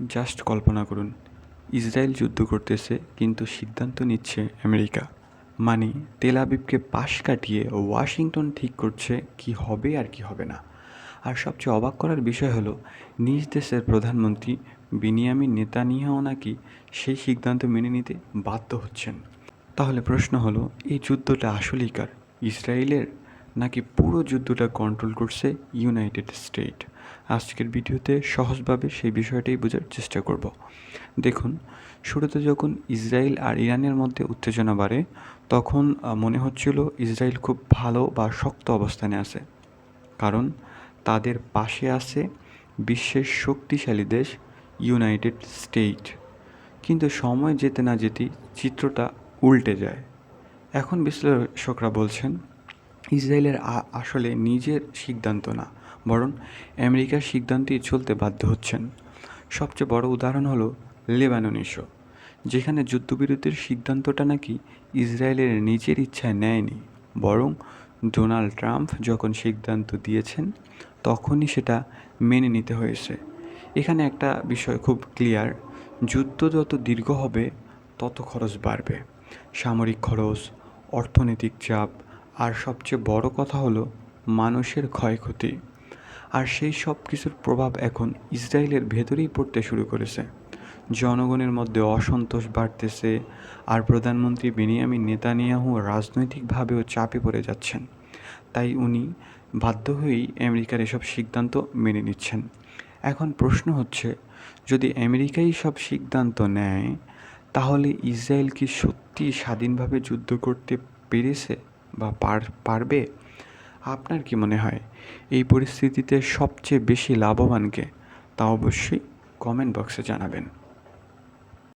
Just কল্পনা করুন, Israel যুদ্ধ করতেছে কিন্তু সিদ্ধান্ত নিচ্ছে আমেরিকা। মানে তেল আবিবকে পাশ কাটিয়ে ওয়াশিংটন ঠিক করছে কি হবে আর কি হবে না। আর সবচেয়ে অবাক করার বিষয় হলো, নিজ দেশের প্রধানমন্ত্রী বিনিয়ামিন নেতানিয়াহু নাকি সেই সিদ্ধান্ত মেনে নিতে বাধ্য হচ্ছেন। তাহলে প্রশ্ন হলো, এই যুদ্ধটা আসলেই কার? ইসরায়েলের, নাকি পুরো যুদ্ধটা কন্ট্রোল করছে ইউনাইটেড স্টেট? আজকের ভিডিওতে সহজভাবে সেই বিষয়টাই বোঝার চেষ্টা করব। দেখুন, শুরুতে যখন ইসরায়েল আর ইরানের মধ্যে উত্তেজনা বাড়ে, তখন মনে হচ্ছিল ইসরায়েল খুব ভালো বা শক্ত অবস্থানে আছে, কারণ তাদের পাশে আছে বিশ্বের শক্তিশালী দেশ ইউনাইটেড স্টেট। কিন্তু সময় যেতে না যেতেই চিত্রটা উল্টে যায়। এখন বিশ্লেষকরা বলছেন, ইসরায়েলের আসলে নিজের সিদ্ধান্ত না, বরং আমেরিকার সিদ্ধান্তেই চলতে বাধ্য হচ্ছেন। সবচেয়ে বড় উদাহরণ হলো লেবানন ইস্যু, যেখানে যুদ্ধবিরতির সিদ্ধান্তটা নাকি ইসরায়েলের নিজের ইচ্ছায় নেয়নি, বরং ডোনাল্ড ট্রাম্প যখন সিদ্ধান্ত দিয়েছেন তখনই সেটা মেনে নিতে হয়েছে। এখানে একটা বিষয় খুব ক্লিয়ার, যুদ্ধ যত দীর্ঘ হবে তত খরচ বাড়বে, সামরিক খরচ, অর্থনৈতিক চাপ, আর সবচেয়ে বড় কথা হলো মানুষের ক্ষয়ক্ষতি। আর সেই সব কিছুর প্রভাব এখন ইসরায়েলের ভেতরেই পড়তে শুরু করেছে। জনগণের মধ্যে অসন্তোষ বাড়তেছে, আর প্রধানমন্ত্রী বেনিয়ামিন নেতানিয়াহু রাজনৈতিকভাবেও চাপে পড়ে যাচ্ছেন। তাই উনি বাধ্য হয়েই আমেরিকার এসব সিদ্ধান্ত মেনে নিচ্ছেন। এখন প্রশ্ন হচ্ছে, যদি আমেরিকাই সব সিদ্ধান্ত নেয়, তাহলে ইসরায়েল কি সত্যি স্বাধীনভাবে যুদ্ধ করতে পেরেছে বা পারবে? আপনার কি মনে হয় এই পরিস্থিতিতে সবচেয়ে বেশি লাভবান কে? তা অবশ্যই কমেন্ট বক্সে জানাবেন।